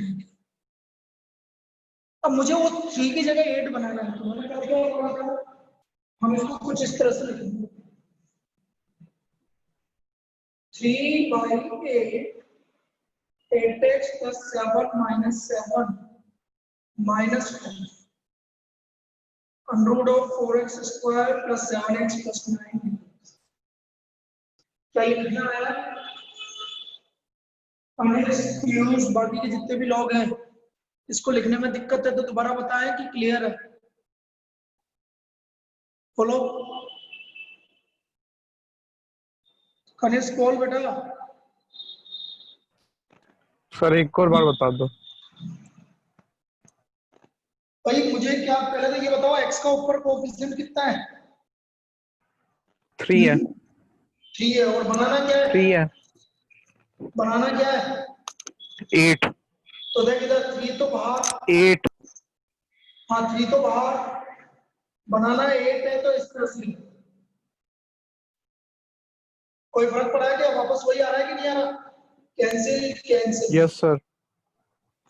उठेगी। अब मुझे वो 3 की जगह 8 बनाना है, तो मैंने क्या किया, हम इसको कुछ इस तरह से लिखेंगे 3/8 8x plus 7 minus 7 minus 10 under root of 4x square plus 7x plus 9। क्या ये लिखना है? हमने यूज बाकी के जितने भी लोग हैं, इसको लिखने में दिक्कत है तो दोबारा बताएं कि क्लियर है। बोलो कनिष्क बोल बेटा। सर एक और बार बता दो। भाई मुझे क्या पहले तो ये बताओ, x का ऊपर कोएफिशिएंट कितना है? 3 है। 3 है। और बनाना क्या है? 3 है। बनाना क्या है? 8। तो देख इधर 3 तो बाहर, 8। हाँ 3 तो बाहर, बनाना 8 है तो इस तरह से। कोई फर्क पड़ा है क्या? वापस वही आ रहा है कि नहीं आ रहा? Cancel cancel. Yes sir.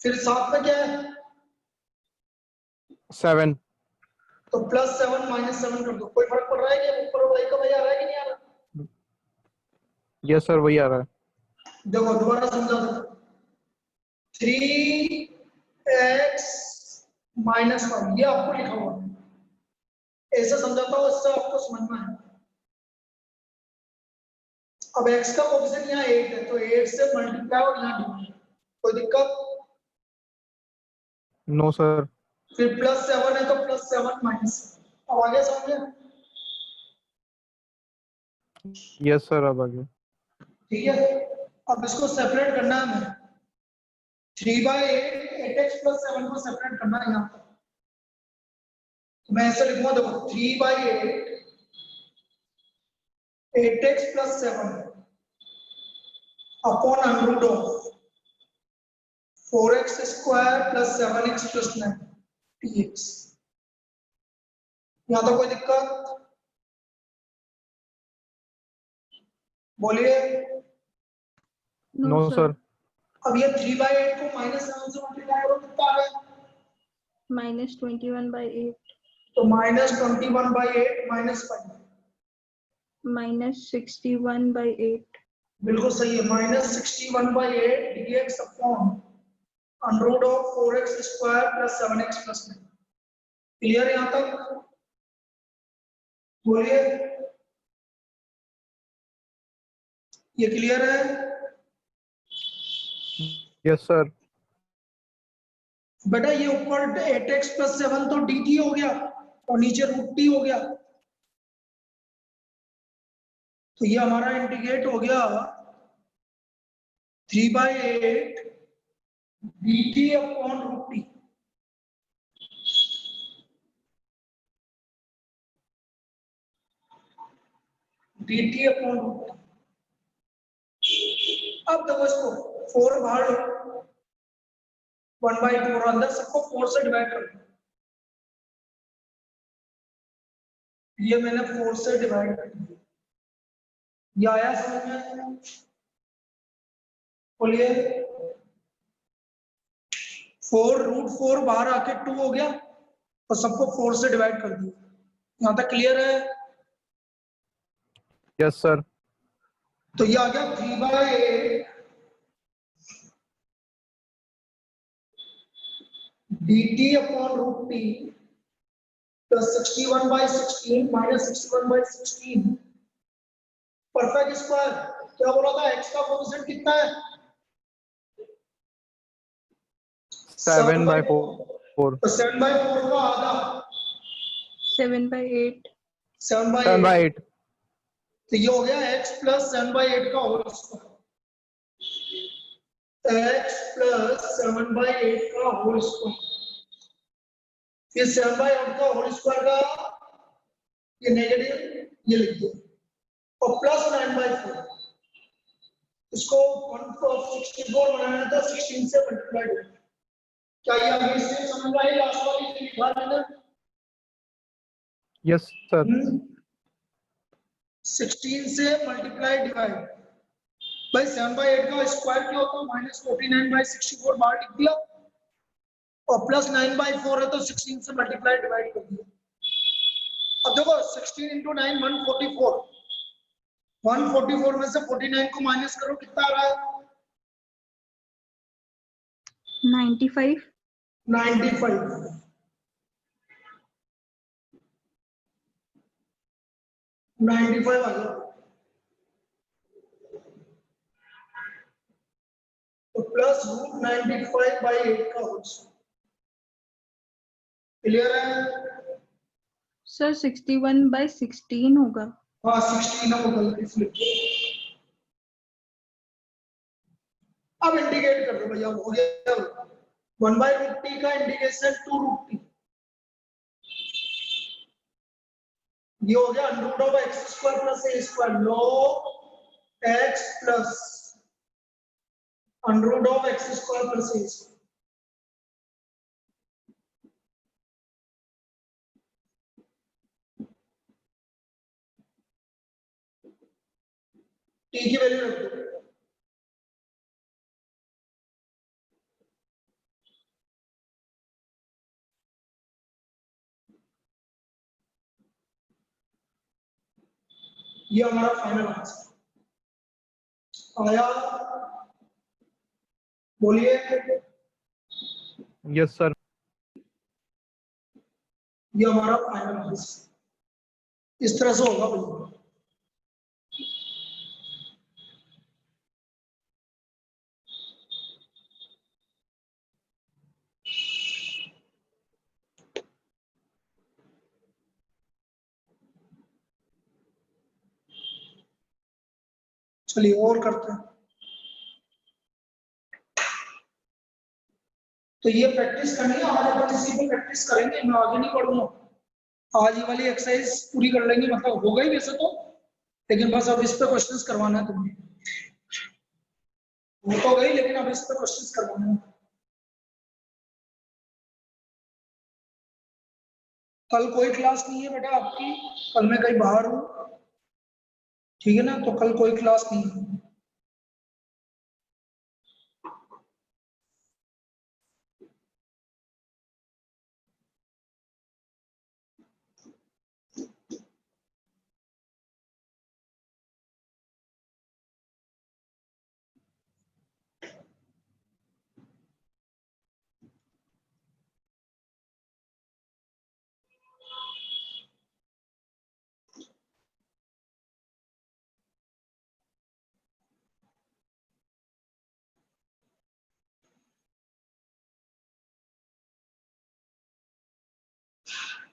फिर साथ में क्या है? 7। तो +7 -7 कर दो। कोई फर्क पड़ रहा है कि ऊपर वही का वही आ रहा है कि नहीं आ रहा? यस सर वही आ रहा है। देखो दोबारा समझा दो। 3x -1 ये आपको लिखा हुआ है, ऐसा समझाता हूँ, इससे आपको समझना है। अब x का कोएफिशिएंट यहाँ 8 है, तो 8 से मल्टीप्लाई और यहाँ डिवाइड। कोई दिक्कत? No sir. फिर +7 है तो +7 -7। अब आगे समझे? यस सर अब आगे। ठीक है, अब इसको सेपरेट करना है हमें। 3/8 8x + 7 को सेपरेट करना है यहाँ पर। तो मैं ऐसे लिखूंगा, देखो 3/8 8x + 7 upon √ of 4x² + 7x + 9 dx। यहाँ तो कोई दिक्कत? बोलिए। No sir. अब ये 3/8 को -7 से मल्टीप्लाई करो, कितना आ रहा है? -21/8 तो -21/8 -5 -61/8 बिल्कुल सही है। -61/8 dx upon √ of 4x² + 7x + 9। Clear है यहाँ तक? बोलिए ये क्लियर है? Yes sir. बेटा ये ऊपर 8x + 7 तो dt हो गया और नीचे √t हो गया, तो ये हमारा इंटीग्रेट हो गया 3/8 dt upon √t। dt upon √t। अब देखो इसको 4 बाहर लो, 1/2 और अंदर सबको 4 से डिवाइड कर दो। ये मैंने 4 से डिवाइड कर दिया। ये आया समझ में? बोलिए। 4√4 बाहर आके 2 हो गया और सबको 4 से डिवाइड कर दिया। यहाँ तक क्लियर है? Yes sir. तो ये आ गया 3/8 dt upon √t plus 61/16 -61/16 perfect square. क्या बोला था? x का कोएफिशिएंट कितना है? 7/4। तो 7/4 का आधा 7/8 7/8। 7/8। तो ये हो गया x + 7/8 का होल स्क्वायर। x + 7/8 का होल स्क्वायर। फिर 7/8 का होल स्क्वायर का ये नेगेटिव ये लिख दो और प्लस 9/4। इसको 1/64 बनाना था, 16 से मल्टीप्लाई हो। क्या ये अभी इससे समझ आई? लास्ट वाली जो लिखा मैंने? Yes sir. 16 से मल्टीप्लाई डिवाइड भाई 7/8 का स्क्वायर क्या होता है? -49/64 बाहर लिख दिया और +9/4 है तो 16 से मल्टीप्लाई डिवाइड कर दिया। अब देखो 16 × 9 144, 144 में से 49 को माइनस करो, कितना आ रहा है? 95 95। आ गया। तो +√95/8 का होल स्क्वायर। क्लियर है? सर 61/16 होगा। हाँ 16 है, वो गलती से लिखी। अब इंडिकेट कर दो भैया, हो गया। 1/√t का इंडिकेशन 2√t, ये हो गया √x² + a², log x plus √x² + a²। t की वैल्यू रख दो। ये हमारा फाइनल आंसर आया। बोलिए। Yes sir. ये हमारा फाइनल आंसर इस तरह से होगा भैया। चलिए और करते हैं। तो ये प्रैक्टिस करनी है, आज अपन इसी पे प्रैक्टिस करेंगे, मैं आगे नहीं बढ़ूंगा। आज ये वाली एक्सरसाइज पूरी कर लेंगे, मतलब हो गई वैसे तो, लेकिन बस अब इस पे क्वेश्चंस करवाना है तुम्हें। हो तो गई लेकिन अब इस पे क्वेश्चंस करवाना है। कल कोई क्लास नहीं है बेटा आपकी, कल मैं कहीं बाहर हूँ, ठीक है ना, तो कल कोई क्लास नहीं है।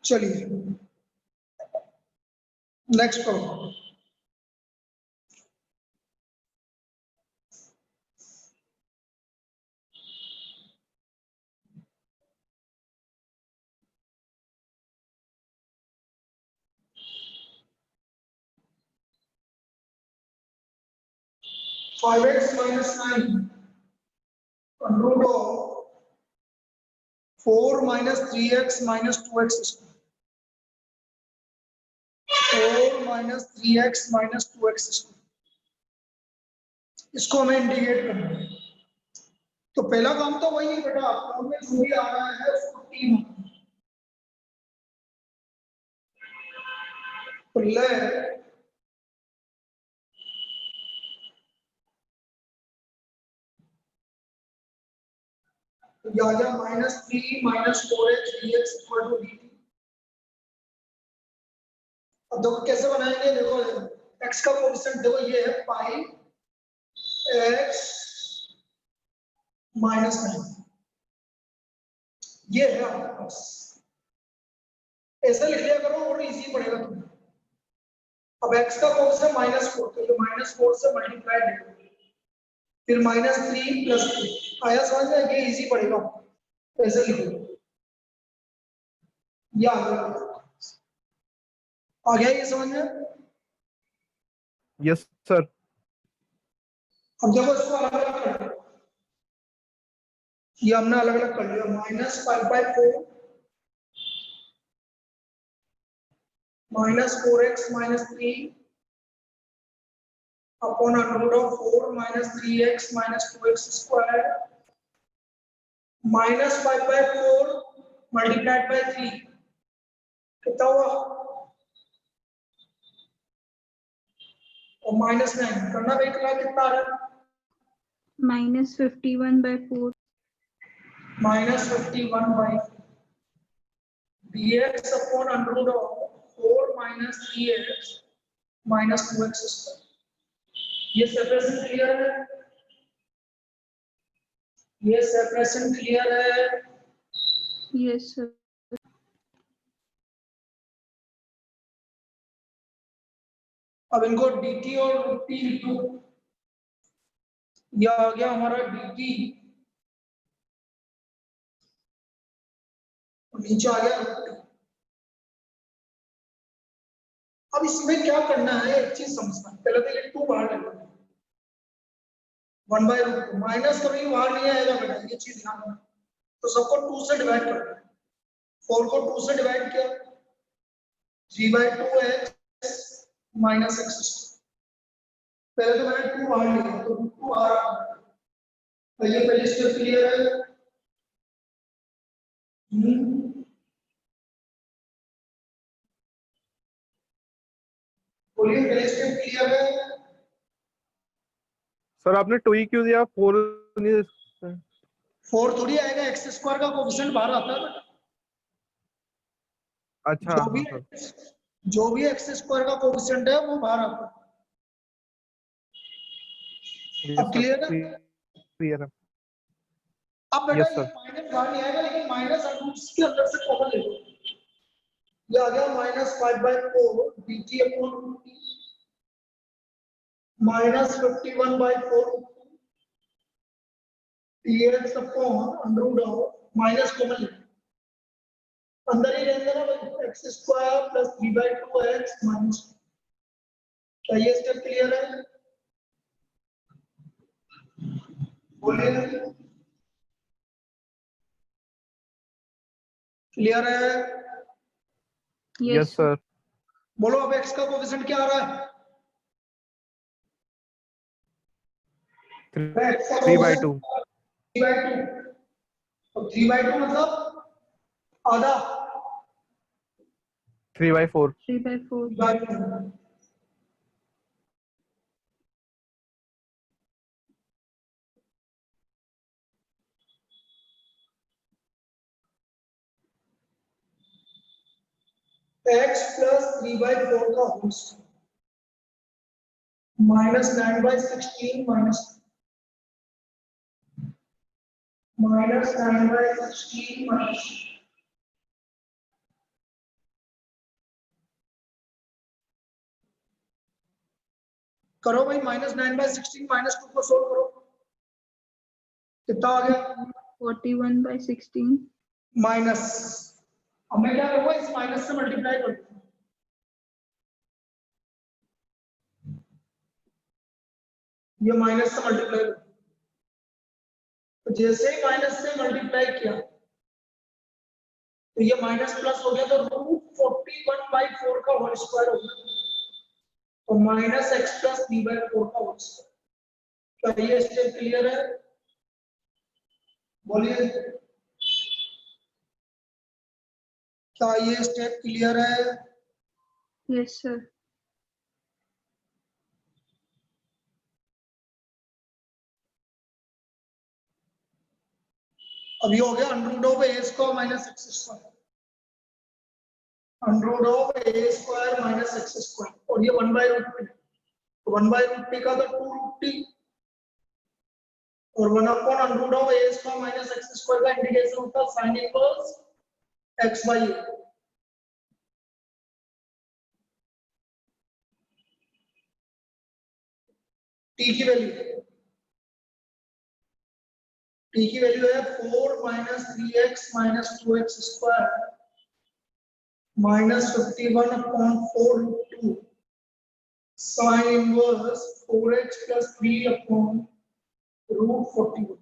चलिए next problem. Five x minus 9 √ 4 - 3x - 2x²। 4 - 3x - 2x², इसको हमें इंटीग्रेट करना है। तो पहला काम तो वही है बेटा, आपको में जो भी आ रहा है उसको 3 तो ले तो ये आ गया -3 - 4x dx = dt। अब देखो कैसे बनाएंगे, देखो x का कोएफिशिएंट देखो ये है पाई x - 9, ये है आपके पास। ऐसा लिख लिया करो और इजी पड़ेगा तुम्हें। अब x का कोएफिशिएंट -4, तो ये -4 से मल्टीप्लाई करो, फिर -3 + 3 आया समझ में, ये इजी पड़ेगा। ऐसे लिखो, ये आ गया ये समझ में। Yes sir. अब देखो इसको अलग अलग कर दो, ये हमने अलग अलग कर लिया। -5/4 -4x - 3 upon under root of 4 minus 3x minus 2x square minus 5/4 multiplied by 3 कितना हुआ और -9 करना भाई कितना आ रहा है -51/4 -51/4 dx upon under root of 4 minus 3x minus 2x square। ये सेपरेशन क्लियर है? ये सेपरेशन क्लियर है? Yes sir. अब इनको dt और √t लिख दो। यह आ गया हमारा dt और नीचे आ गया √t। अब इसमें क्या करना है एक चीज समझना, पहले तो ये 2 बाहर ले लो 1/√2 माइनस कभी बाहर नहीं आएगा बेटा, ये चीज ध्यान रखना। तो सबको 2 से डिवाइड कर दो, 4 को 2 से डिवाइड किया 3/2x माइनस x। पहले तो मैंने 2 बाहर लिया तो 2 आ रहा है, तो ये पहले स्टेप क्लियर है। बोलिए पहले स्टेप क्लियर है? सर आपने 2 ही क्यों दिया, 4 नहीं? 4 थोड़ी आएगा, एक्स स्क्वायर का कोएफिशिएंट बाहर आता है बेटा। अच्छा हाँ सर। जो भी एक्स स्क्वायर का कोएफिशिएंट है वो बाहर आता है। अब क्लियर है? क्लियर है। अब बेटा यस ये सर। माइनस बाहर नहीं आएगा, लेकिन माइनस के अंदर से कॉमन ले लो। ये आ गया -5/4 dt अपॉन √t -51/4 dx अपॉन under root of minus common ले लो, अंदर ही रहने देना भाई, x square plus 3/2x minus. क्या ये स्टेप क्लियर है? बोलिए क्लियर है? Yes sir. बोलो अब x का कोएफिशिएंट क्या आ रहा है? 3/2। 3/2 और 3/2 मतलब आधा 3/4। 3/4 x प्लस 3/4 का होल स्क्वायर -9/16 -9/16 माइनस करो भाई, -9/16 -2 को सोल्व करो, कितना आ गया? 41/16 माइनस, अब मैं क्या करूंगा, इस माइनस से मल्टीप्लाई कर दूंगा, ये माइनस से मल्टीप्लाई कर, तो जैसे ही माइनस से मल्टीप्लाई किया तो ये माइनस प्लस हो गया, तो √41/4 का होल स्क्वायर हो गया, तो -x प्लस 3/4 का होल स्क्वायर। क्या ये स्टेप क्लियर है? बोलिए क्या ये स्टेप क्लियर है? Yes sir. अब ये हो गया under root of a square minus x square, under root of a square minus x square, और ये 1/√t, तो 1/√t का तो 2√t और 1 upon under root of a square minus x square का इंटीग्रेशन होता है sin इनवर्स x/a। t की वैल्यू है 4 minus 3x minus 2x square minus 51 upon 4√2 sin inverse 4x plus 3 upon √41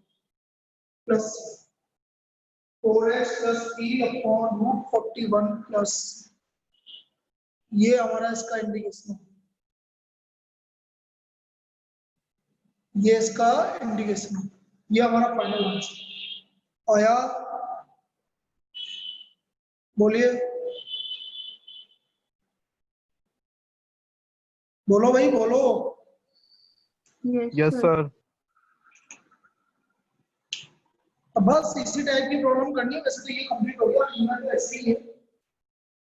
plus 4x plus 3 upon √41 plus, ये हमारा इसका integration है। ये इसका इंडिकेशन है, ये हमारा फाइनल आंसर आया। बोलिए, बोलो भाई बोलो। Yes, Yes, sir. sir. अब बस इसी टाइप की प्रॉब्लम करनी है, वैसे तो ये कंप्लीट हो गया, ईमेल तो ऐसे ही है।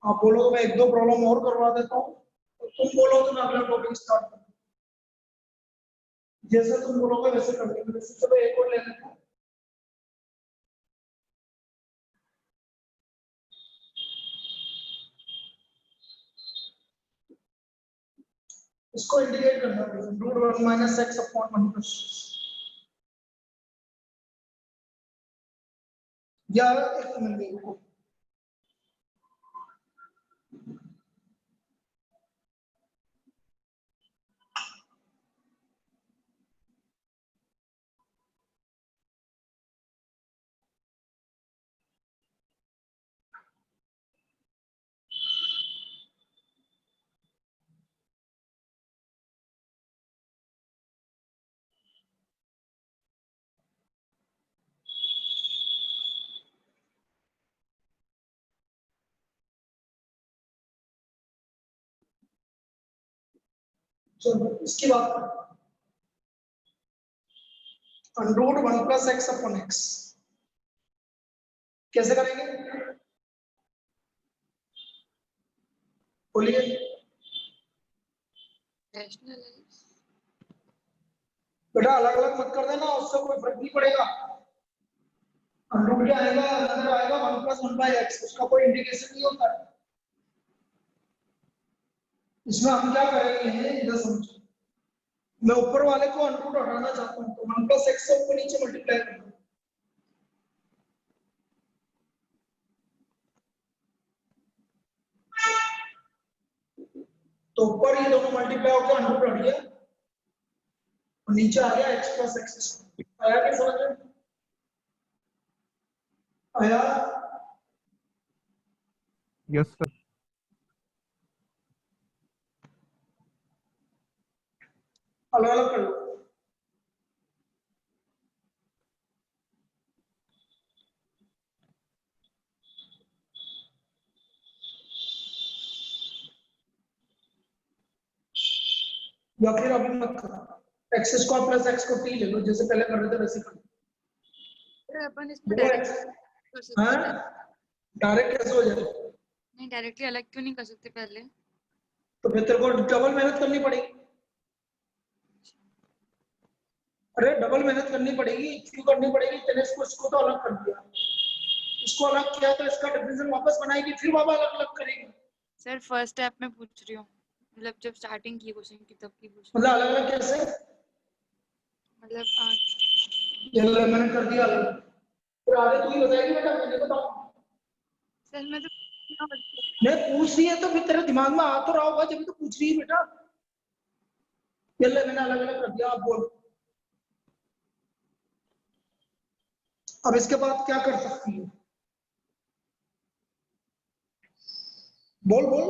आप बोलो तो मैं एक दो प्रॉब्लम और करवा देता हूँ, तो तुम बोलो तो मैं अगला टॉपिक स्टार्ट करूँ। जैसे तुम बोलोगे वैसे कर देंगे, वैसे चलो एक और ले लेते हैं। इसको इंडिकेट करना पड़ेगा, root 1 minus x upon 1 plus या एक मिनट देखो। चलो इसकी बात करें, root 1 plus x upon x कैसे करेंगे, बोलिए। रैशनलाइज। बेटा अलग अलग मत कर देना, उससे कोई फर्क नहीं पड़ेगा। रूट क्या आएगा, अंदर आएगा 1 प्लस 1 बाई एक्स, उसका कोई इंडिकेशन नहीं होता है। इसमें हम क्या करेंगे, इधर समझो, मैं ऊपर वाले को अनरूट हटाना चाहता हूँ, तो 1 प्लस एक्स से ऊपर नीचे मल्टीप्लाई करना, तो ऊपर ये दोनों मल्टीप्लाई होकर अनरूट हट गया और नीचे आ गया एक्स प्लस एक्स। आया क्या समझ में, आया। Yes, sir. अलग अलग कर लो, या फिर अभी मत करो, एक्स स्क्वायर प्लस एक्स को टी ले लो, जैसे पहले कर रहे थे वैसे कर लो। सर अपन इसको दो डायरेक्ट एक्स कर सकते हाँ हैं। डायरेक्ट कैसे हो जाए, नहीं डायरेक्टली अलग क्यों नहीं कर सकते पहले? तो फिर तेरे को डबल मेहनत करनी पड़ेगी। अरे डबल मेहनत करनी पड़ेगी, क्यों करनी पड़ेगी, तेरे इसको तो अलग कर दिया, इसको अलग किया तो इसका डिफरेंशियल वापस बनाएगी, फिर वापस अलग अलग करेगी। सर फर्स्ट स्टेप में पूछ रही हूँ, मतलब जब स्टार्टिंग की क्वेश्चन की तब की पूछ रही मतलब अलग अलग कैसे, हूँ। मतलब ये अलग मैंने कर दिया अलग, फिर आगे तू ही बताएगी बेटा, मैंने बताऊं। सर मैं तो मैं पूछ रही है तो फिर तेरे दिमाग में आ तो रहा होगा, जब तो पूछ रही है बेटा। ये ले मैंने अलग अलग कर दिया, आप बोल। अब इसके बाद क्या कर सकती है, बोल बोल।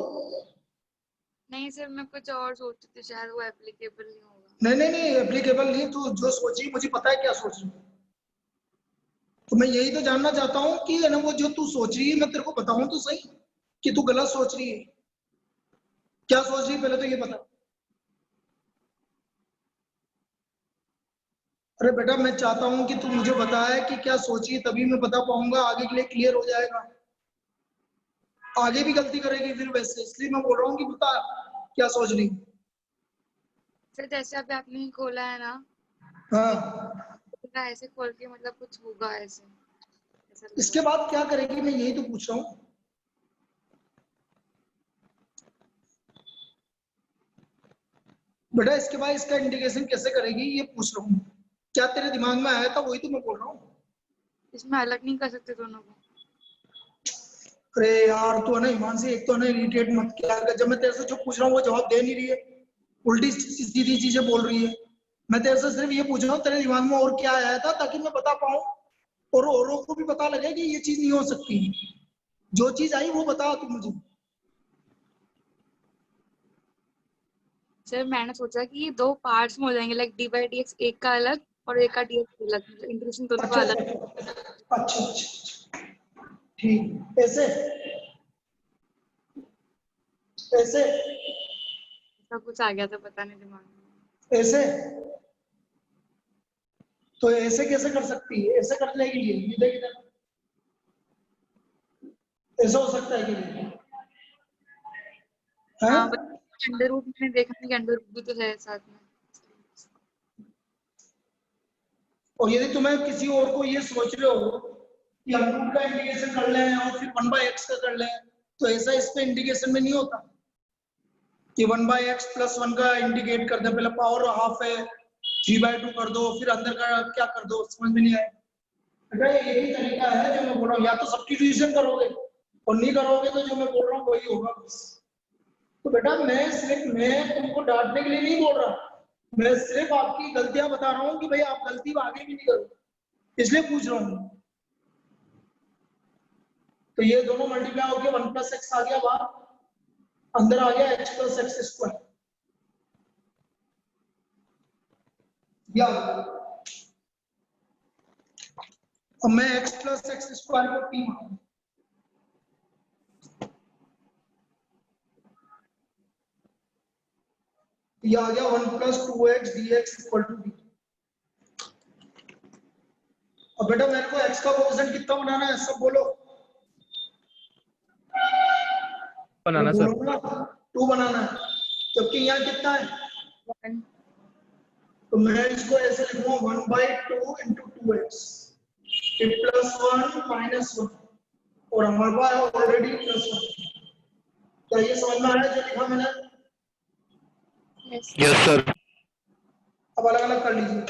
नहीं सर, मैं कुछ और सोचती थी, शायद वो एप्लीकेबल नहीं होगा। नहीं एप्लीकेबल नहीं, तू जो सोची मुझे पता है क्या सोच रही है, तो मैं यही तो जानना चाहता हूँ कि है ना, वो जो तू सोच रही है मैं तेरे को बताऊं तो सही कि तू गलत सोच रही है, क्या सोच रही है पहले तो ये बता। अरे बेटा मैं चाहता हूं कि तू मुझे बताए कि क्या सोची, तभी मैं बता पाऊंगा, आगे के लिए क्लियर हो जाएगा। आगे भी गलती करेगी फिर वैसे, इसलिए मैं बोल रहा हूँ कि बता क्या सोच रही। सर जैसे अभी आपने ही खोला है ना, हाँ तो ऐसे खोल के मतलब कुछ होगा ऐसे, ऐसा लग इसके रहा बाद क्या करेगी, मैं यही तो पूछ रहा हूँ। बेटा इसके बाद इसका इंडिकेशन कैसे करेगी ये पूछ रहा हूँ, क्या तेरे दिमाग में आया था वही तो मैं बोल रहा हूँ। है। इसमें अलग नहीं कर सकते दोनों को? अरे यार तू है ना हिमांशी, एक तो है ना इरिटेट मत किया कर, जब मैं तेरे से जो पूछ रहा हूँ वो जवाब दे नहीं रही है, उल्टी सीधी चीजें बोल रही है। मैं तेरे से सिर्फ ये पूछ रहा हूँ तेरे दिमाग में और क्या आया था, ताकि मैं बता पाऊँ और औरों को भी पता लगे कि ये चीज नहीं हो सकती। जो चीज आई वो बता तू मुझे। सर मैंने सोचा कि ये दो पार्ट्स में हो जाएंगे, like D by D x एक का अलग और एक का डी एक्स अलग, मतलब इंटीग्रेशन दोनों का अच्छा अलग। अच्छा अच्छा अच्छा, ठीक। ऐसे ऐसे ऐसा कुछ आ गया था, पता नहीं दिमाग में। ऐसे तो ऐसे कैसे कर सकती है? ऐसे कर लेगी ये देख इधर, ऐसा हो सकता है कि नहीं? हैं? हाँ, बट अंडर रूट मैंने देखा नहीं कि अंडर रूट भी तो है साथ में। और यदि तुम्हें किसी और को ये सोच रहे हो कि हम रूट का इंटीग्रेशन कर लें और फिर 1/x का कर लें, तो ऐसा इस पे इंटीग्रेशन में नहीं होता कि 1/x + 1 का इंटीग्रेट कर दे, पहले पावर हाफ है 3/2 कर दो, फिर अंदर का क्या कर दो, समझ में नहीं आए। बेटा ये ही तरीका है जो मैं बोल रहा हूँ, या तो सब्स्टिट्यूशन करोगे और नहीं करोगे तो जो मैं बोल रहा हूँ वही होगा बस। तो बेटा मैं तुमको डांटने के लिए नहीं बोल रहा, मैं सिर्फ आपकी गलतियां बता रहा हूँ कि भाई आप गलती आगे भी नहीं करो, इसलिए पूछ रहा हूँ। तो ये दोनों मल्टीप्लाई हो गया, 1 + x आ गया बाहर, अंदर आ गया x + x²। या अब मैं x + x² को t मानूं, ये आ गया 1 + 2x dx = d। अब बेटा मेरे को x का कोएफिशिएंट कितना बनाना है, सब बोलो। बनाना बोलो सर। ना, 2 बनाना है, जबकि यहाँ कितना है? 1 तो मैं इसको ऐसे लिखूंगा 1/2 × 2x +1 - 1, और हमारे पास ऑलरेडी +1। क्या ये समझ में आया जो लिखा मैंने? Yes yes sir. अब अलग अलग कर लीजिए।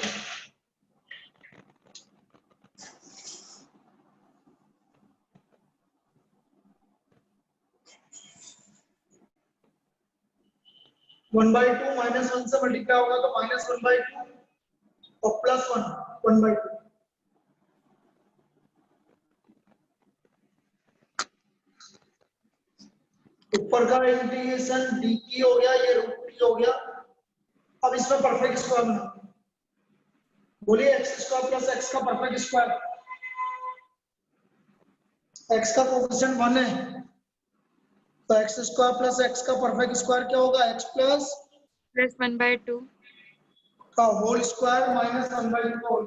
वन बाई टू -1 से मल्टीप्लाई होगा तो -1/2 और +1 1/2। ऊपर का इंटीग्रेशन dt हो गया, ये √t हो गया। अब इसमें परफेक्ट स्क्वायर बना, बोलिए x² + x का परफेक्ट स्क्वायर। x का कोएफिशिएंट 1 है तो x² + x का परफेक्ट स्क्वायर क्या होगा? x प्लस प्लस 1/2 का होल स्क्वायर माइनस 1/2 का होल।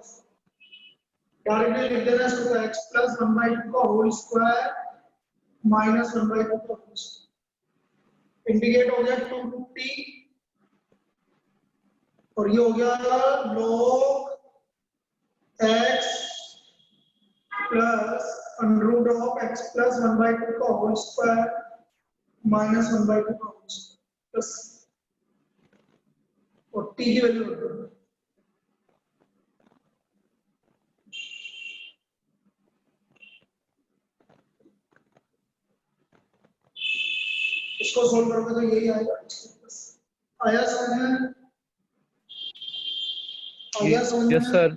डायरेक्टली लिख देना इसको, x प्लस 1/2 का होल स्क्वायर माइनस 1/2 का होल। इंटीग्रेट हो गया 2t और ये हो गया log x plus √x plus 1/2 का होल स्क्वायर माइनस 1/2 का होल स्क्वायर प्लस, और t की वैल्यू रख दो। इसको सोल्व करोगे तो यही आएगा। आया समझ में? आया समझ यस में? सर।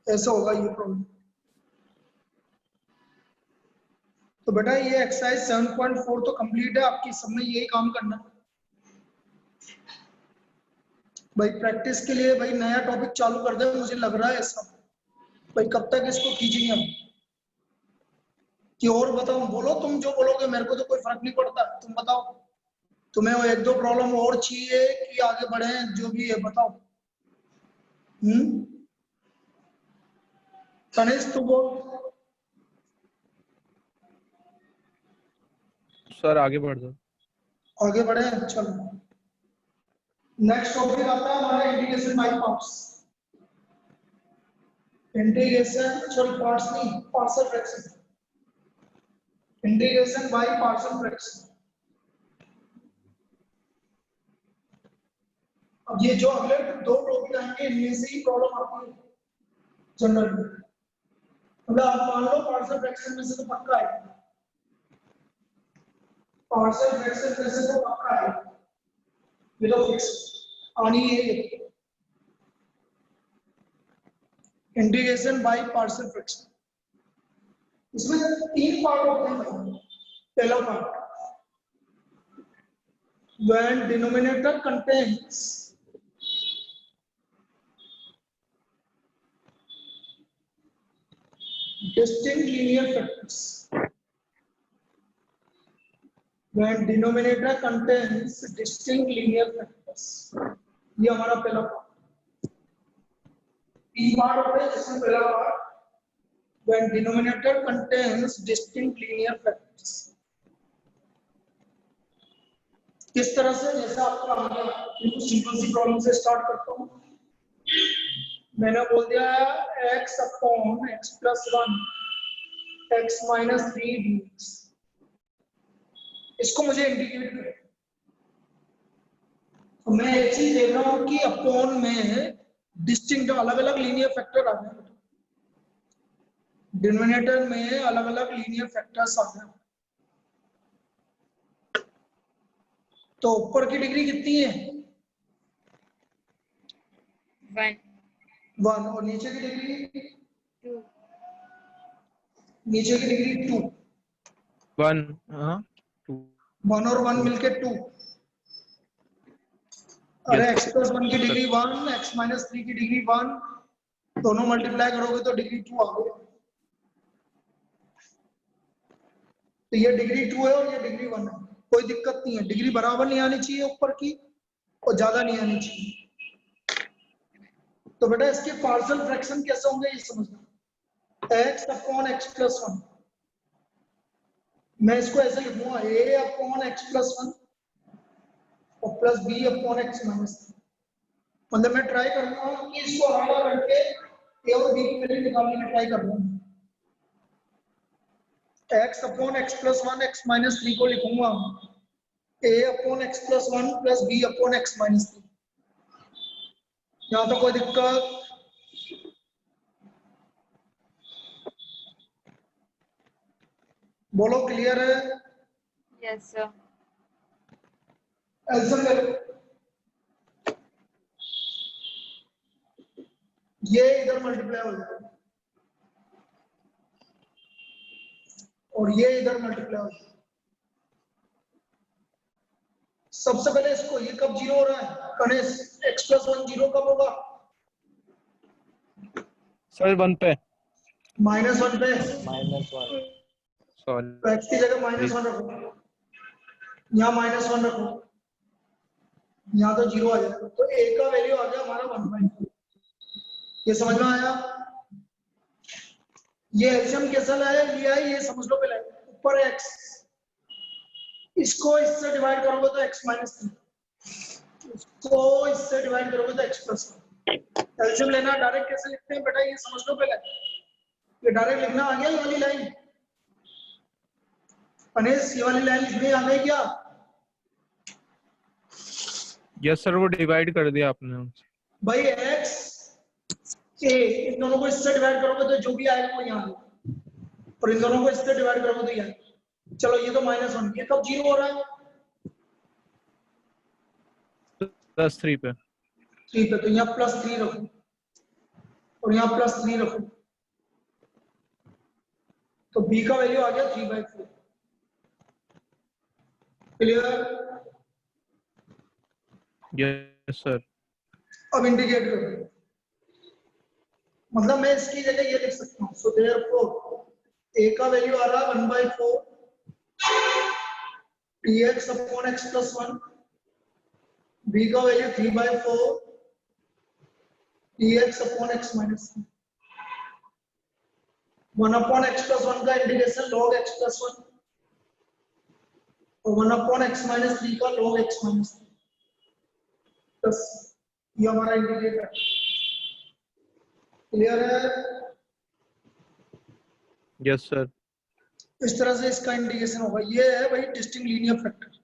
ऐसा होगा ये प्रॉब्लम। तो बेटा ये एक्सरसाइज 7.4 तो कंप्लीट है आपकी, सब में यही काम करना है भाई। प्रैक्टिस के लिए भाई नया टॉपिक चालू कर दे, मुझे लग रहा है ऐसा भाई, कब तक इसको खींचेंगे हम कि और बताओ, बोलो तुम जो बोलोगे, मेरे को तो कोई फर्क नहीं पड़ता, तुम बताओ तुम्हें वो 1-2 प्रॉब्लम और चाहिए कि आगे बढ़े, जो भी है बताओ। तनिष तू बोल। सर आगे बढ़ जाओ। आगे बढ़े, चलो नेक्स्ट टॉपिक आता है हमारा integration by parts. Integration sorry parts नहीं, partial fraction. Integration by partial fraction. अब ये जो अगले 2 टॉपिक आएंगे इनमें से ही प्रॉब्लम आती है जनरली। मतलब आप मान लो पार्शियल फ्रैक्शन में से तो पक्का है, पार्शियल फ्रैक्शन में से तो पक्का है, ये तो फिक्स आनी है। इंटीग्रेशन बाय पार्शियल फ्रैक्शन, इसमें 3 पार्ट होते हैं। पहला part when denominator contains distinct linear factors. When denominator contains distinct linear factors. ये हमारा पहला पार्ट। पी पार्ट होता है जिसमें पहला part when denominator contains distinct linear factors. किस तरह से, जैसे आपको आ गया, इनको सिंपल सी प्रॉब्लम से स्टार्ट करता हूँ। मैंने बोल दिया x upon x plus 1 x minus 3 dx, इसको मुझे इंटीग्रेट करें। तो मैं एक चीज देख रहा हूं कि अपॉन में डिस्टिंक्ट अलग अलग लीनियर फैक्टर आ गए, डिनोमिनेटर में अलग अलग लीनियर फैक्टर्स आ गए। तो ऊपर की डिग्री कितनी है? 1 और नीचे की डिग्री 2 नीचे की डिग्री 2। 1 हाँ 2 1 और 1 मिलके 2। अरे Yes, x प्लस 1 की डिग्री 1, x माइनस 3 की डिग्री 1, दोनों मल्टीप्लाई करोगे तो डिग्री 2 आ गई। तो ये डिग्री 2 है और ये डिग्री 1 है, कोई दिक्कत नहीं है। डिग्री बराबर नहीं आनी चाहिए ऊपर की और ज्यादा नहीं आनी चाहिए। तो बेटा इसके पार्शियल फ्रैक्शन कैसे होंगे ये समझना। x अपॉन x प्लस 1, मैं इसको ऐसे लिखूंगा a अपॉन x प्लस 1 और plus b upon x minus 3। मतलब मैं ट्राई करूंगा कि इसको हटा करके a और b की वैल्यू निकालने की ट्राई करूंगा। x upon x plus 1 x minus 3 को लिखूंगा a upon x plus 1 plus b upon x minus 3। यहाँ तो कोई दिक्कत? बोलो क्लियर है? Yes sir. एल्सियम ले लो। ये इधर मल्टीप्लाई हो जाएगा और ये इधर मल्टीप्लाई हो जाएगा। सबसे पहले इसको, ये कब जीरो हो रहा है गणेश? x प्लस 1 जीरो कब होगा? सर 1 पे माइनस 1 पे। सॉरी तो x की जगह माइनस 1 रखो, यहाँ माइनस 1 रखो, यहाँ तो जीरो आ जाएगा। तो a का वैल्यू आ गया हमारा 1/4। ये समझ में आया? ये एल्सियम कैसा लिया है ये समझ लो पहले। ऊपर x, इसको इससे डिवाइड करोगे तो x माइनस 3, इसको इससे डिवाइड करोगे तो x प्लस 1। एल्सियम लेना डायरेक्ट कैसे लिखते हैं बेटा ये समझ लो पहले। ये डायरेक्ट लिखना आ गया, ये वाली लाइन अनेस, ये वाली लाइन लिखनी आ गई क्या? यस सर, वो डिवाइड कर दिया आपने। भाई x a, इन दोनों को इससे डिवाइड करोगे तो जो भी आएगा वो यहाँ आएगा, और इन दोनों को इससे डिवाइड करोगे तो यहाँ। चलो ये तो माइनस 1, ये कब जीरो हो रहा है? +3 पे। 3 पे, तो यहाँ प्लस 3 रखो और यहाँ प्लस 3 रखो, तो b का वैल्यू आ गया 3/4। क्लियर? Yes sir. अब इंटीग्रेट करो, मतलब मैं इसकी जगह ये लिख सकता हूँ। सो देयरफॉर a का वैल्यू आ रहा है 1/4 dx upon x plus 1, b का value 3/4 dx upon x minus 3। 1 upon x plus 1 का इंटीग्रेशन log x प्लस 1 और 1 अपॉन x माइनस 3 का log x माइनस 3 प्लस ये हमारा इंटीग्रेट है। क्लियर है? Yes sir. इस तरह से इसका इंटीग्रेशन होगा। ये है भाई distinct linear factor.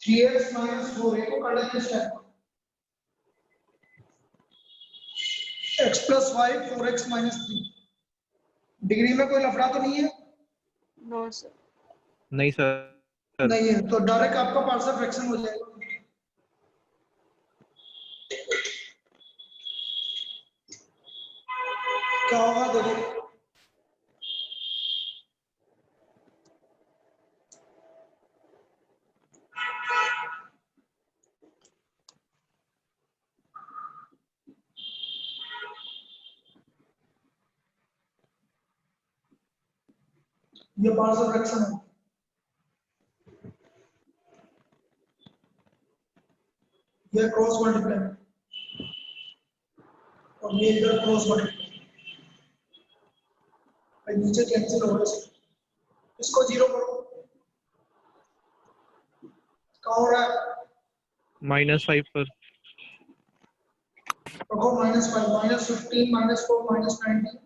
3x minus 4 को कर लेते हैं step x plus y 4x minus 3 degree में कोई लफड़ा तो नहीं है? No sir. नहीं सर। नहीं है तो डायरेक्ट आपका पार्शियल फ्रैक्शन हो जाएगा। क्या होगा देखो, ये पार्शियल फ्रैक्शन है, ये क्रॉस मल्टीप्लाई और ये इधर क्रॉस मल्टीप्लाई, नीचे कैंसिल हो रहा है, इसको जीरो करो, क्या हो रहा है? -5 पर। रखो -5 -15 -4 -19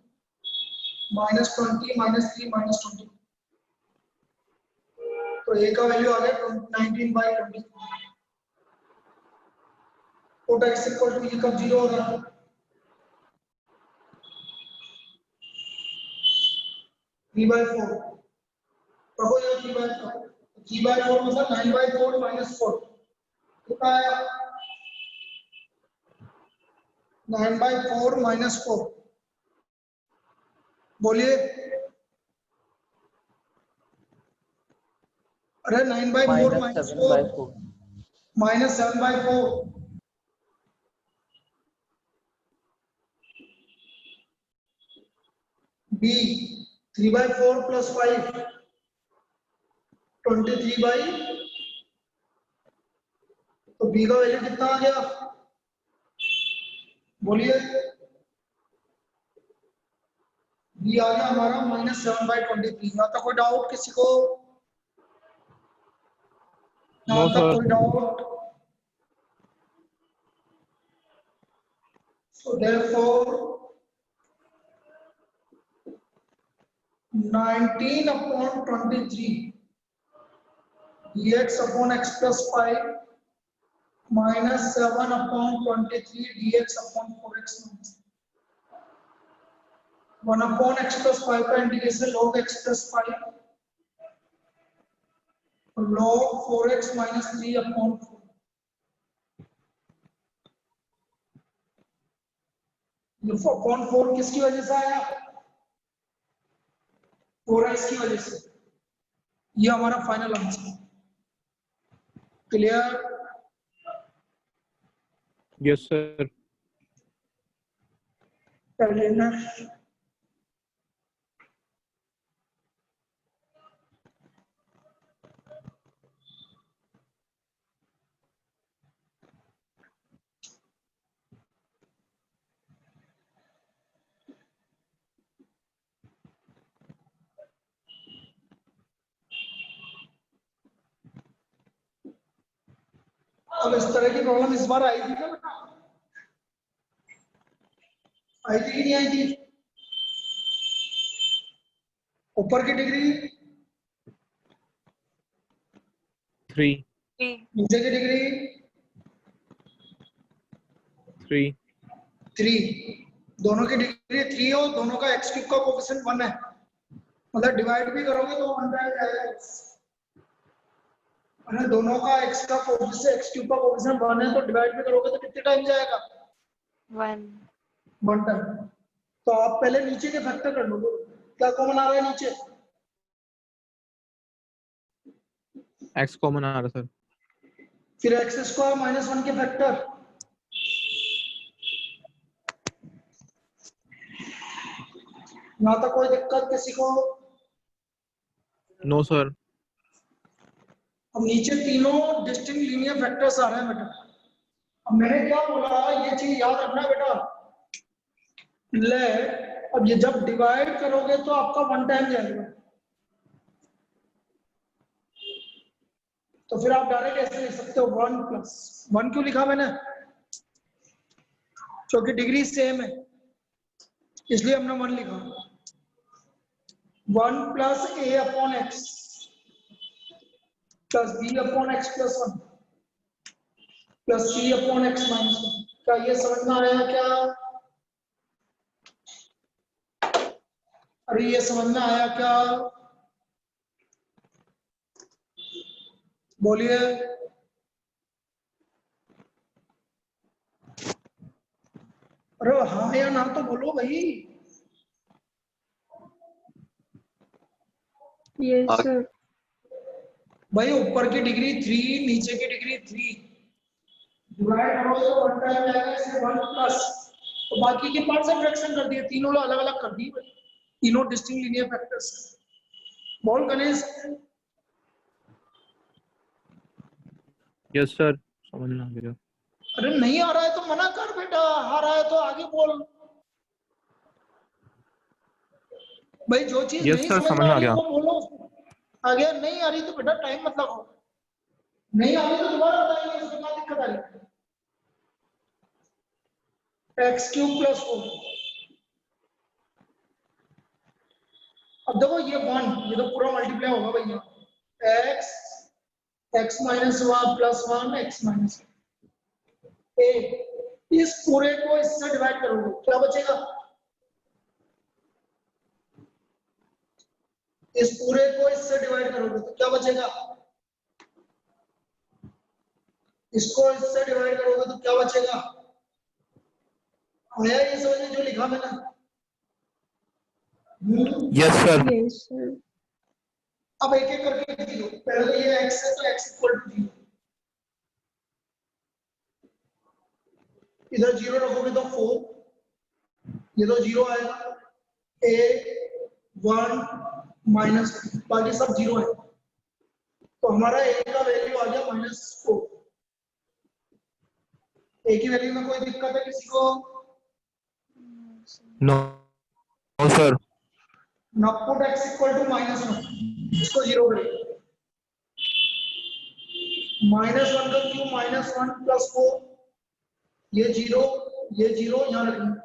-20 -3 -20 तो a का वैल्यू आ गया 19/20 कोट x इक्वल टू ये कब जीरो होगा? b by 4 रखो ये 3/4 3/4 मतलब 9/4 -4 कितना आया? 9/4 -4 बोलिए। अरे 9/4 -4 -7/4 b 3/4 plus 5 23 तो b का वैल्यू कितना आ गया बोलिए? b आ गया हमारा -7/23। यहाँ तक कोई डाउट किसी को? यहाँ No, तक sir. कोई doubt? So therefore 19/23 dx upon x plus 5 minus 7/23 dx upon 4x minus 1 upon x plus 5 का integration log x plus 5 log 4x minus 3 upon 4 ये upon 4 किसकी वजह से आया? 4x की वजह से। ये हमारा final answer. Clear? Yes, sir. कर लेना। अब इस तरह की प्रॉब्लम इस बार आई थी क्या बेटा? आई थी कि नहीं आई थी? ऊपर की डिग्री 3 नीचे की डिग्री 3 3 दोनों की डिग्री 3 हो, दोनों का x क्यूब का कोएफिशिएंट 1 है, मतलब डिवाइड भी करोगे तो 1 टाइम जाएगा। अरे दोनों का x का कोएफिशिएंट x क्यूब का कोएफिशिएंट 1 है तो डिवाइड भी करोगे तो कितने टाइम जाएगा? 1 टाइम। तो आप पहले नीचे के फैक्टर कर लो। क्या कॉमन आ रहा है नीचे? x कॉमन आ रहा सर। फिर x स्क्वायर माइनस 1 के फैक्टर यहाँ तक कोई दिक्कत किसी को? No sir. अब नीचे तीनों डिस्टिंक्ट लीनियर फैक्टर्स आ रहे हैं बेटा। अब मैंने क्या बोला ये चीज याद रखना बेटा। ले अब ये जब डिवाइड करोगे तो आपका 1 टाइम जाएगा, तो फिर आप डायरेक्ट ऐसे लिख सकते हो 1 प्लस 1 क्यों लिखा मैंने? क्योंकि डिग्री सेम है इसलिए हमने 1 लिखा। 1 plus a upon x plus b upon x plus 1 plus c upon x minus one. क्या ये समझ में आया क्या? अरे ये समझ में आया क्या? बोलिए। अरे हाँ या ना तो बोलो भाई। Yes, sir. भाई ऊपर की डिग्री 3, नीचे की डिग्री 3, डिवाइड करोगे तो 1 टाइम आएगा, इसमें 1 प्लस, तो बाकी के पार्ट सब्ट्रैक्शन कर दिए, तीनों अलग अलग कर दिए भाई, तीनों डिस्टिंक्ट लीनियर फैक्टर्स। बोल गणेश। यस सर, समझ में आ गया। अरे नहीं आ रहा है तो मना कर बेटा, आ रहा है तो आगे बोल भाई। जो चीज यस नहीं सर, समझ में समझ आ में आ रही है गया। वो बोलो। आगे नहीं आ रही तो बेटा टाइम मत लगाओ, नहीं आ रही तो दोबारा बताएंगे, उसमें क्या दिक्कत आ रही है। एक्स क्यूब प्लस 4, अब देखो ये 1, ये तो पूरा मल्टीप्लाई होगा भैया, x x minus one plus 1 x minus a, इस पूरे को इससे डिवाइड करोगे क्या बचेगा? इस पूरे को इससे डिवाइड करोगे तो क्या बचेगा? इसको इससे डिवाइड करोगे तो क्या बचेगा? आया ये समझ में जो लिखा मैंने? Yes sir. Yes, sir. अब एक एक करके लिख दो। पहले तो ये x है तो x इक्वल टू 0, इधर 0 रखोगे तो 4, ये तो 0 आएगा, a 1 माइनस, बाकी सब 0 है, तो हमारा a का वैल्यू आ गया -4। a की वैल्यू में कोई दिक्कत है किसी को? No sir. Now put x equal to -1, इसको 0 करेंगे, -1 का क्यूब -1 प्लस 4, ये 0 यहाँ रखेंगे,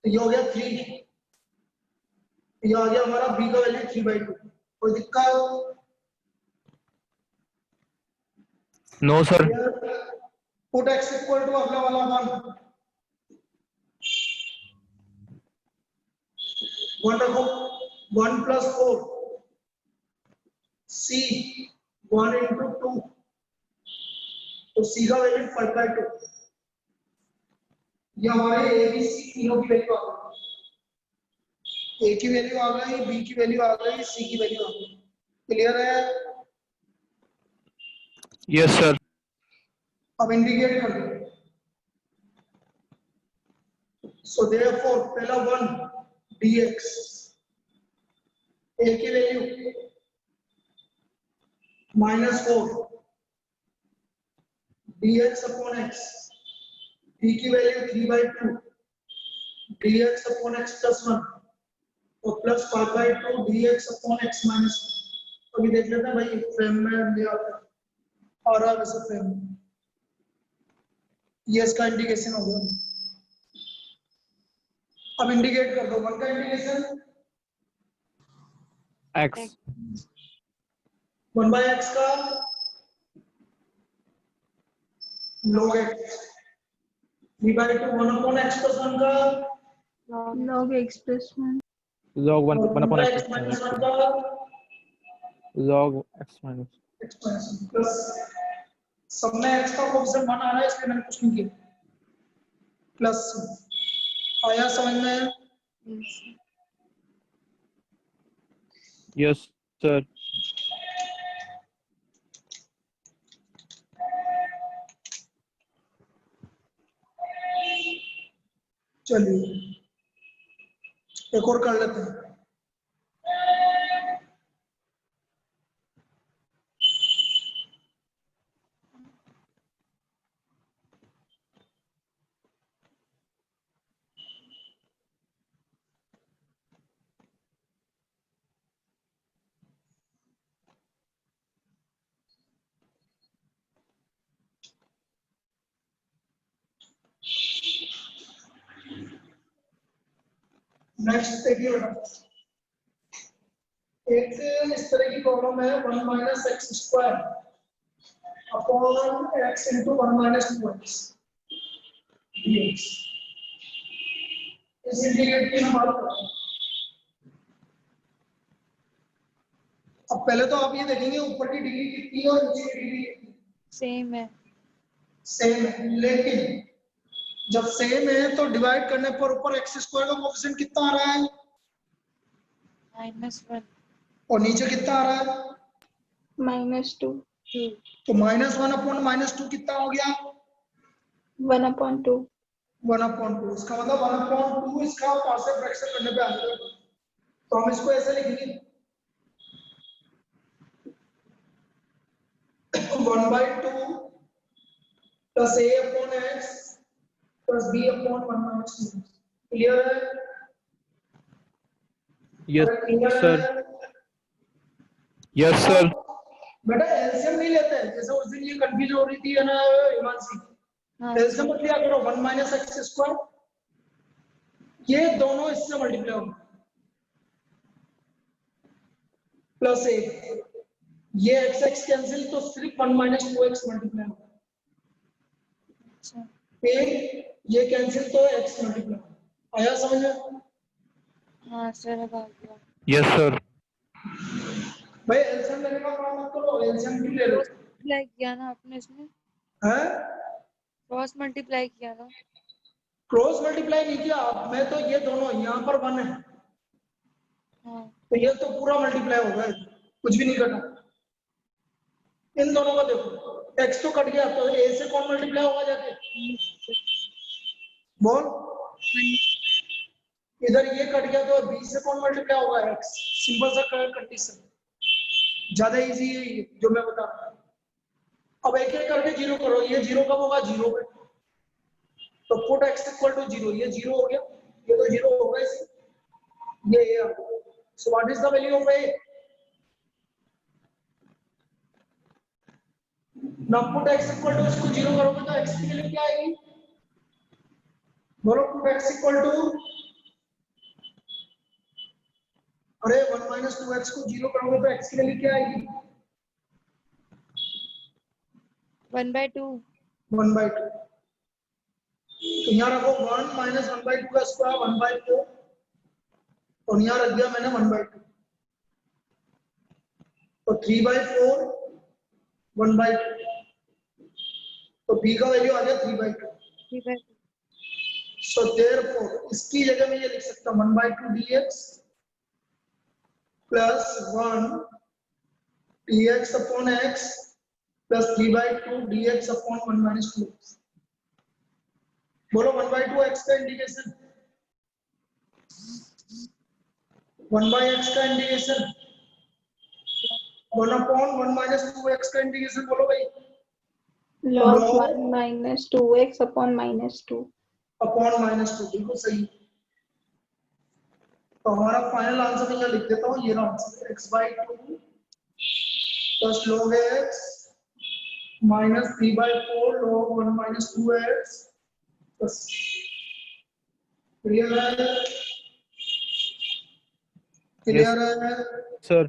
तो ये हो गया 3, ये आ गया हमारा b का वैल्यू 3/2। कोई दिक्कत? No sir. Put x equal to अगला वाला 1 रखो, 1 प्लस 4 c 1 इंटू 2, तो c का वैल्यू 5/2, ये हमारे a b c तीनों की वैल्यू आ गई, a की वैल्यू आ गई, b की वैल्यू आ गई, c की वैल्यू आ गई। क्लियर है? Yes sir. अब इंडिकेट कर दो। सो देयरफॉर पहला 1 dx, a की value -4 dx upon x, b की value 3/2 dx upon x plus 1 और plus 5/2 dx upon x minus 1। अभी देख लेते हैं भाई फ्रेम में ले आता है, आ रहा है वैसे फ्रेम में, ये इसका इंडिकेशन हो गया। अब इंडिकेट कर दो, 1 का इंडिकेशन एक्स 1/x का log x, 3/2 1 upon x plus 1 का Log x plus 1. लॉग और 1 upon 1/x x minus 1 minus का log x minus. x minus 1 plus, सब में x का कोएफिशिएंट 1 आ रहा है इसलिए मैंने कुछ नहीं किया, प्लस आया समझ में? Yes sir. चलिए एक और कर लेते हैं। नेक्स्ट देखिए बेटा, एक इस तरह की प्रॉब्लम है 1 - x² upon x into 1 minus 2x dx। इस इंटीग्रेट की हम बात कर रहे हैं। अब पहले तो आप ये देखेंगे ऊपर की डिग्री कितनी है और नीचे की डिग्री कितनी है। सेम है। सेम है, लेकिन जब सेम है तो डिवाइड करने पर ऊपर x स्क्वायर का कोएफिशिएंट कितना आ रहा है -1 और नीचे कितना आ रहा है, -2 तो -1 अपॉन -2 कितना हो गया 1/2 1/2। इसका मतलब 1/2 इसका पार्शियल फ्रैक्शन करने पे आ जाएगा। तो हम इसको ऐसे लिखेंगे 1/2 plus a upon x plus b upon 1 minus 2। Clear है? Yes, अगर क्लियर sir. है Yes, sir. बेटा एलसीएम नहीं लेते हैं, जैसे उस दिन ये कंफ्यूज हो रही थी है ना हिमांशी। हाँ एलसीएम मत लिया करो 1 minus x स्क्वायर, ये दोनों इससे मल्टीप्लाई होंगे प्लस a, ये x कैंसिल तो सिर्फ 1 minus 2x मल्टीप्लाई होगा। अच्छा फिर ये कैंसिल तो x मल्टीप्लाई होगा। आया समझ में? हाँ सर अब आ गया। Yes, sir. भाई एलसीएम लेने का काम मत करो, एलसीएम क्यों ले रहे क्रॉस मल्टीप्लाई किया ना आपने इसमें, हो हैं? क्रॉस मल्टीप्लाई किया ना। क्रॉस मल्टीप्लाई नहीं किया आप, मैं तो ये दोनों यहाँ पर 1 है हाँ तो ये तो पूरा मल्टीप्लाई होगा, कुछ भी नहीं करना। इन दोनों का देखो x तो कट गया तो a से कौन मल्टीप्लाई होगा जाके, बोल। इधर ये कट गया तो b से कौन मल्टीप्लाई होगा x। सिंपल सा कंडीशन, ज्यादा इजी है ये जो मैं बता रहा हूँ। अब एक एक करके जीरो करो, ये जीरो कब होगा 0 पे, तो पुट x इक्वल टू 0, ये 0 हो गया, ये तो 0 होगा इसे, ये a आ गया। So what is the value of a? ना पुट x इक्वल टू, इसको 0 करोगे तो x की वैल्यू क्या आएगी, बोलो पुट x इक्वल टू, अरे 1 minus 2x को 0 करोगे तो x की वैल्यू क्या आएगी 1/2 1/2। तो यहाँ रखो 1 minus 1/2 का स्क्वायर 1/4 और यहाँ रख दिया मैंने 1/2, तो 3/4 1/2, तो b का वैल्यू आ गया 3/2। सो देयरफॉर इसकी जगह में ये लिख सकता हूँ 1/2 dx plus 1 dx upon x plus 3/2 dx upon 1 minus 2x। बोलो 1/2 x का इंटीग्रेशन, 1/x का इंटीग्रेशन, 1 अपॉन 1 minus 2x का इंटीग्रेशन, बोलो भाई। log 1 minus 2x upon -2 upon -2, बिल्कुल सही। तो हमारा फाइनल आंसर मैं यहाँ लिख देता हूँ, ये रहा answer x/2 plus log x minus 3/4 log 1 minus 2x plus. Clear है? क्लियर है? Sir.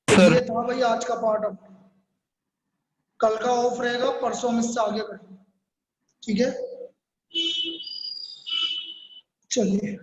तो Sir. ये था भाई आज का पार्ट। अब कल का ऑफ रहेगा, परसों हम इससे आगे करेंगे, ठीक है? चलिए।